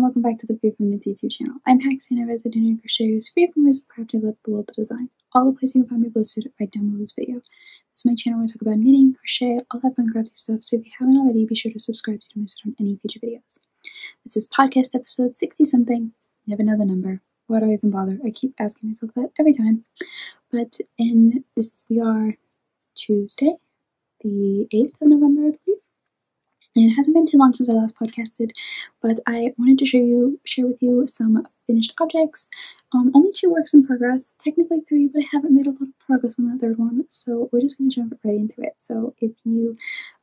welcome back to the FreeFormKnits YouTube channel. I'm Haxann Evers, a knit and crochet who's free from ways of crafting love the world to design. All the places you can find me listed right down below this video. This is my channel where I talk about knitting, crochet, all that fun crafty stuff, so if you haven't already, be sure to subscribe so you don't miss out on any future videos. This is podcast episode 60-something. Never know the number. Why do I even bother? I keep asking myself that every time. But in this, we are Tuesday, the 8th of November, I believe. And it hasn't been too long since I last podcasted, but I wanted to share with you some finished objects. Only 2 works in progress, technically 3, but I haven't made a lot of progress on that 3rd one, so we're just going to jump right into it. So if you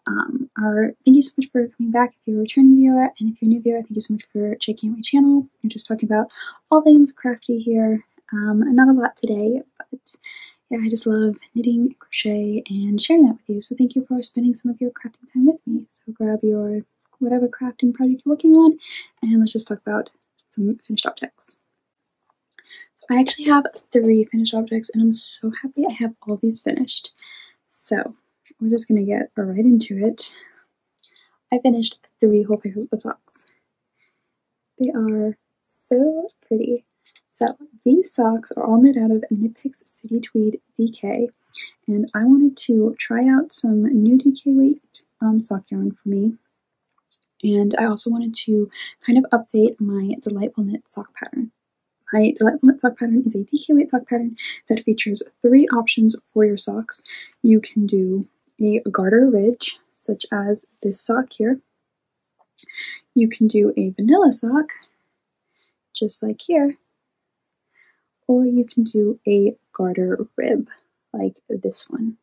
thank you so much for coming back if you're a returning viewer, and if you're a new viewer, thank you so much for checking out my channel. I'm just talking about all things crafty here, not a lot today, but yeah, I just love knitting, crochet, and sharing that with you. So thank you for spending some of your crafting time with me. So grab your whatever crafting project you're working on, and let's just talk about some finished objects. So I actually have 3 finished objects, and I'm so happy I have all these finished. So we're just going to get right into it. I finished 3 whole pairs of socks. They are so pretty. So these socks are all made out of Knitpicks City Tweed DK, and I wanted to try out some new DK weight sock yarn for me, and I also wanted to kind of update my Delightful Knit sock pattern. My Delightful Knit sock pattern is a DK weight sock pattern that features 3 options for your socks. You can do a garter ridge, such as this sock here. You can do a vanilla sock, just like here. Or you can do a garter rib, like this one.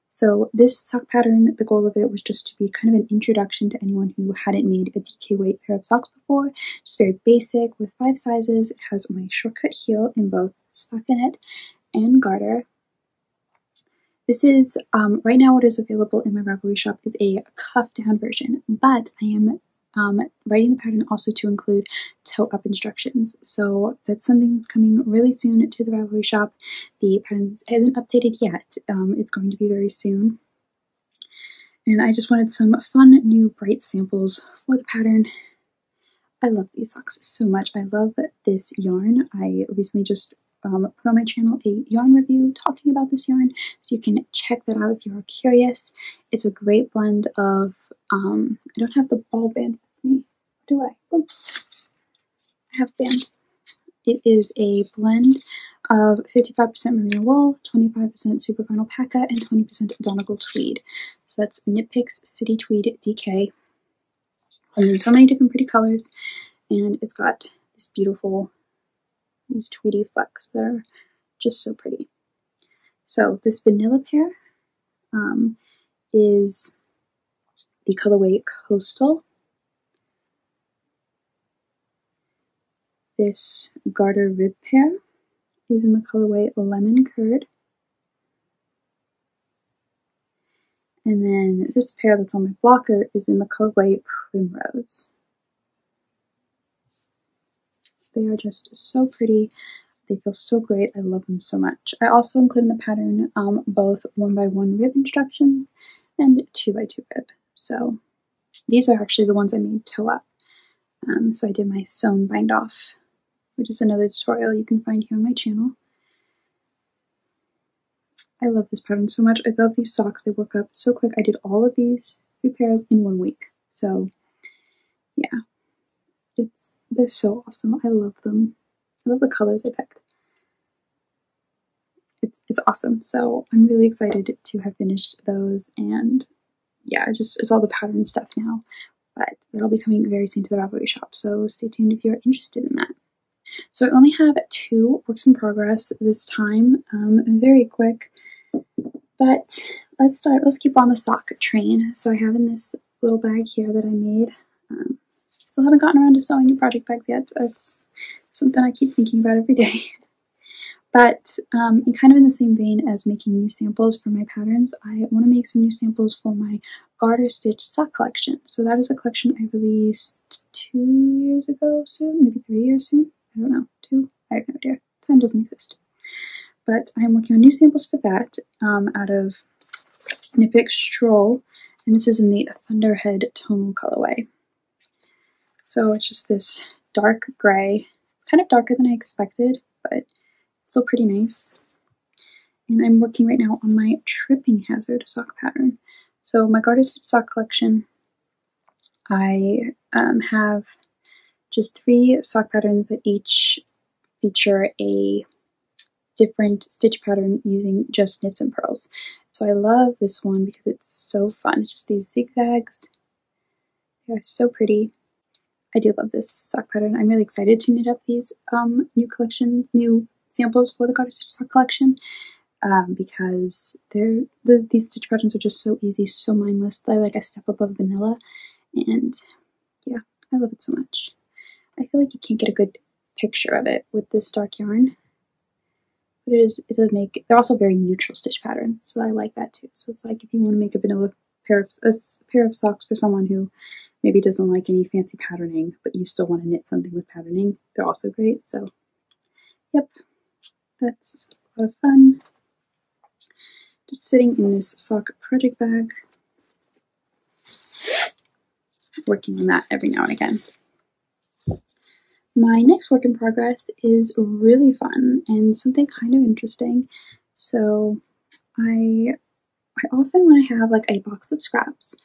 So this sock pattern, the goal of it was just to be kind of an introduction to anyone who hadn't made a DK weight pair of socks before. Just very basic with 5 sizes. It has my shortcut heel in both stockinette and garter. This is, right now what is available in my Ravelry shop is a cuff down version, but I am writing the pattern also to include toe-up instructions. So that's something that's coming really soon to the Ravelry shop. The pattern isn't updated yet. It's going to be very soon. And I just wanted some fun, new, bright samples for the pattern. I love these socks so much. I love this yarn. I recently just put on my channel a yarn review talking about this yarn, so you can check that out if you are curious. It's a great blend of, I don't have the ball band with me, do I? Oh, I have band. It is a blend of 55% merino wool, 25% super vinyl paca, and 20% Donegal tweed. So that's Knitpicks City Tweed DK. And there's so many different pretty colors, and it's got this beautiful, these tweedy flecks that are just so pretty. So this vanilla pair is the colorway Coastal. This garter rib pair is in the colorway Lemon Curd. And then this pair that's on my blocker is in the colorway Primrose. They are just so pretty. They feel so great. I love them so much. I also include in the pattern both 1x1 rib instructions and 2x2 rib. So these are actually the ones I made toe up. So I did my sewn bind off, which is another tutorial you can find here on my channel. I love this pattern so much. I love these socks. They work up so quick. I did all of these 3 pairs in 1 week. So yeah, they're so awesome. I love them. I love the colors I picked. It's awesome. So I'm really excited to have finished those, and yeah, it's all the pattern stuff now. But that'll be coming very soon to the Ravelry shop, so stay tuned if you're interested in that. So I only have 2 works in progress this time, very quick, but let's keep on the sock train. So I have in this little bag here that I made, still haven't gotten around to sewing new project bags yet. It's something I keep thinking about every day. But kind of in the same vein as making new samples for my patterns, I want to make some new samples for my garter stitch sock collection. So that is a collection I released 2 years ago soon, maybe 3 years soon. I don't know, 2? I have no idea. Time doesn't exist. But I'm working on new samples for that out of Knitpicks Stroll, and this is in the Thunderhead tonal colorway. So it's just this dark gray. It's kind of darker than I expected, but still pretty nice. And I'm working right now on my tripping hazard sock pattern. So my garter stitch sock collection, I have just 3 sock patterns that each feature a different stitch pattern using just knits and purls. So I love this one because it's so fun. It's just these zigzags. They're so pretty. I do love this sock pattern. I'm really excited to knit up these new samples for the garter stitch sock collection because these stitch patterns are just so easy, so mindless. They're like a step above vanilla, and yeah, I love it so much. I feel like you can't get a good picture of it with this dark yarn. But it does make, they're also very neutral stitch patterns, so I like that too. So it's like if you want to make a vanilla pair of socks for someone who maybe doesn't like any fancy patterning, but you still want to knit something with patterning, they're also great. So, yep, that's a lot of fun. Just sitting in this sock project bag, working on that every now and again. My next work in progress is really fun and something kind of interesting. So I often, when I have like a box of scraps,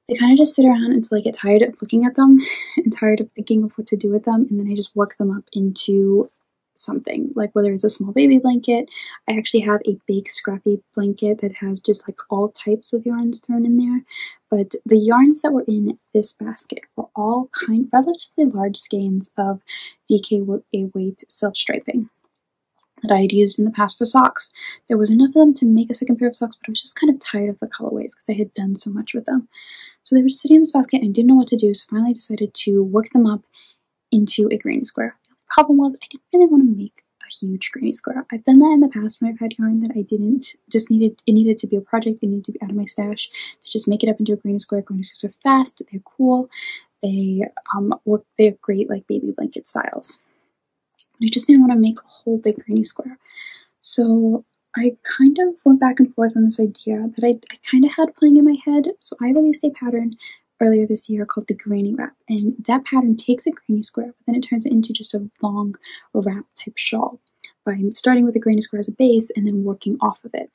they kind of just sit around until I get tired of looking at them and tired of thinking of what to do with them, and then I just work them up into something, like whether it's a small baby blanket. I actually have a big scrappy blanket that has just like all types of yarns thrown in there, but the yarns that were in this basket were all relatively large skeins of DK weight self-striping that I had used in the past for socks. There was enough of them to make a second pair of socks, but I was just kind of tired of the colorways because I had done so much with them. So they were sitting in this basket and I didn't know what to do, so finally I decided to work them up into a granny square. The problem was I didn't really want to make a huge granny square. I've done that in the past when I've had yarn that I didn't, it needed to be a project, it needed to be out of my stash to just make it up into a granny square. Granny squares are fast, they're cool, they're great like baby blanket styles. But I just didn't want to make a whole big granny square. So I kind of went back and forth on this idea that I kind of had playing in my head. So I released a pattern earlier this year called the granny wrap, and that pattern takes a granny square, but then it turns it into just a long wrap type shawl by starting with a granny square as a base and then working off of it.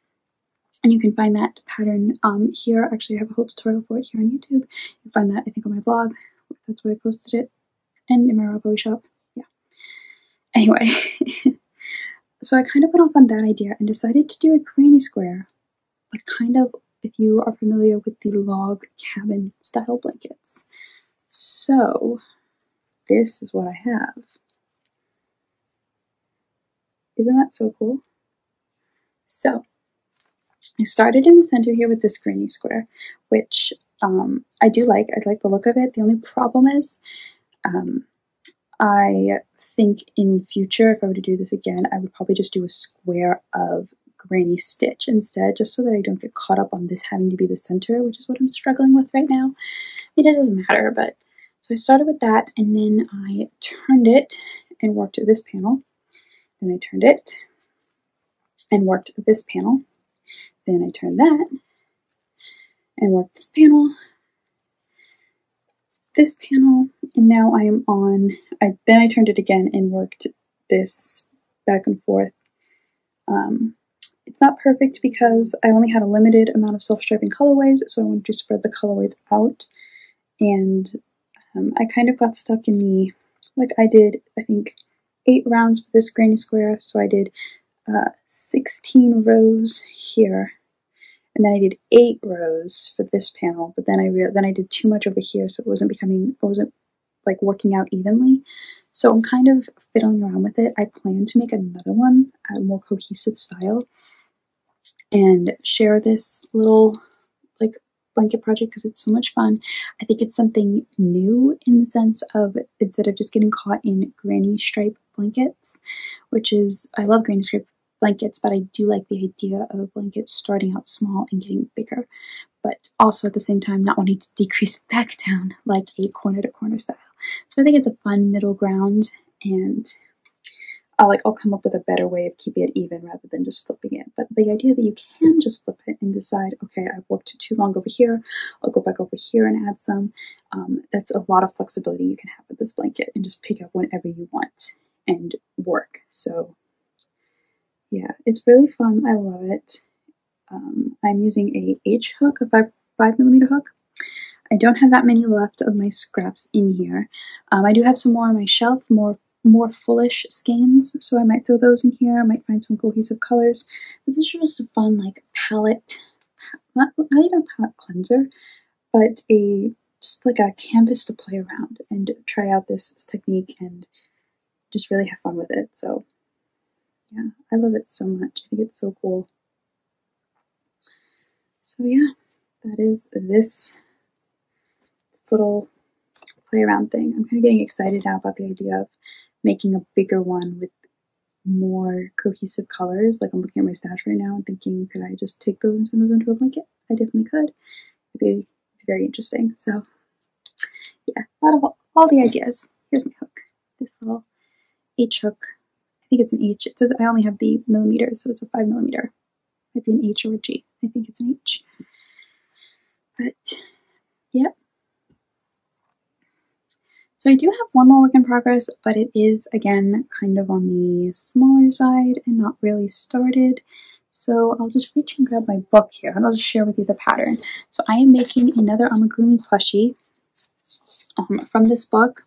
And you can find that pattern here. Actually, I have a whole tutorial for it here on YouTube. You can find that, I think, on my blog. That's where I posted it, and in my Ravelry Shop. Yeah. Anyway, so I kind of went off on that idea and decided to do a granny square, like kind of, if you are familiar with the log cabin style blankets. So this is what I have. Isn't that so cool? So I started in the center here with this granny square, which I do like. I like the look of it. The only problem is I think in future, if I were to do this again, I would probably just do a square of granny stitch instead, just so that I don't get caught up on this having to be the center, which is what I'm struggling with right now. I mean, it doesn't matter, but so I started with that, and then I turned it and worked this panel. Then I turned it and worked this panel. Then I turned that and worked this panel, and now I am on, then I turned it again and worked this back and forth. It's not perfect because I only had a limited amount of self-striping colorways, so I wanted to spread the colorways out, and I kind of got stuck in the, like I did, I think, 8 rounds for this granny square, so I did 16 rows here, and then I did 8 rows for this panel, but then I did too much over here, so it wasn't like working out evenly. So I'm kind of fiddling around with it. I plan to make another one, a more cohesive style, and share this little like blanket project because it's so much fun. I think it's something new in the sense of, instead of just getting caught in granny stripe blankets, which is, I love granny stripe blankets, but I do like the idea of blankets starting out small and getting bigger, but also at the same time not wanting to decrease back down like a corner to corner style. So I think it's a fun middle ground, and I'll come up with a better way of keeping it even rather than just flipping it. But the idea that you can just flip it and decide, okay, I've worked too long over here, I'll go back over here and add some. That's a lot of flexibility you can have with this blanket, and just pick up whenever you want and work. So yeah, it's really fun. I love it. I'm using a H hook, a 5mm hook. I don't have that many left of my scraps in here. I do have some more on my shelf, more fullish skeins, so I might throw those in here. I might find some cohesive colors. But this is just a fun, like, palette, not even a palette cleanser, but just like a canvas to play around and try out this technique and just really have fun with it. So yeah, I love it so much. I think it's so cool. So yeah, that is this little play around thing. I'm kind of getting excited now about the idea of making a bigger one with more cohesive colors. Like, I'm looking at my stash right now and thinking, could I just take those and turn those into a blanket? I definitely could. It'd be very interesting. So yeah, a lot of all the ideas. Here's my hook. This little H hook. I think it's an H. It says I only have the millimeters, so it's a 5mm. Might be an H or a G. I think it's an H. But yep. So I do have one more work in progress, but it is, again, kind of on the smaller side and not really started. So I'll just reach and grab my book here, and I'll just share with you the pattern. So I am making another amigurumi plushie from this book,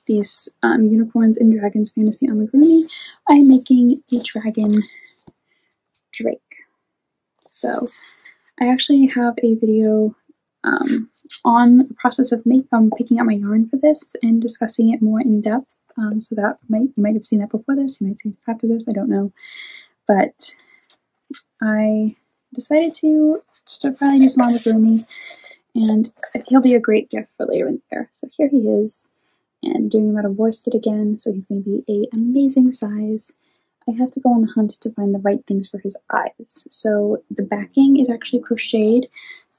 these Unicorns and Dragons Fantasy Amigurumi. I am making a dragon drake. So I actually have a video on the process of picking out my yarn for this and discussing it more in depth. So that you might have seen that before this, you might see it after this, I don't know. But I decided to start finally do some amigurumi, and he'll be a great gift for later in the year. So here he is, and doing him out of worsted again, so he's going to be an amazing size. I have to go on the hunt to find the right things for his eyes. So the backing is actually crocheted,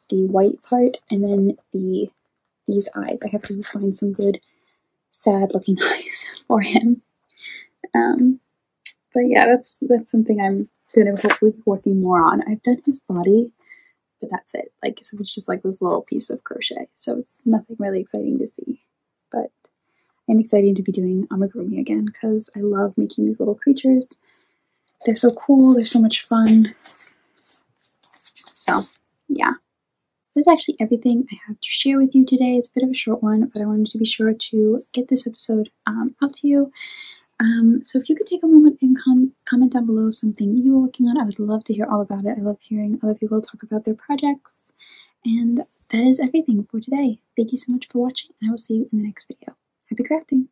the white part, and then these eyes. I have to find some good, sad-looking eyes for him. But yeah, that's something I'm going to hopefully be working more on. I've done his body, but that's it. Like, so it's just like this little piece of crochet, so it's nothing really exciting to see. But I'm excited to be doing amigurumi again because I love making these little creatures. They're so cool. They're so much fun. So yeah. That's actually everything I have to share with you today. It's a bit of a short one, but I wanted to be sure to get this episode out to you. So if you could take a moment and comment down below something you were working on, I would love to hear all about it. I love hearing other people talk about their projects. And that is everything for today. Thank you so much for watching, and I will see you in the next video. Happy crafting!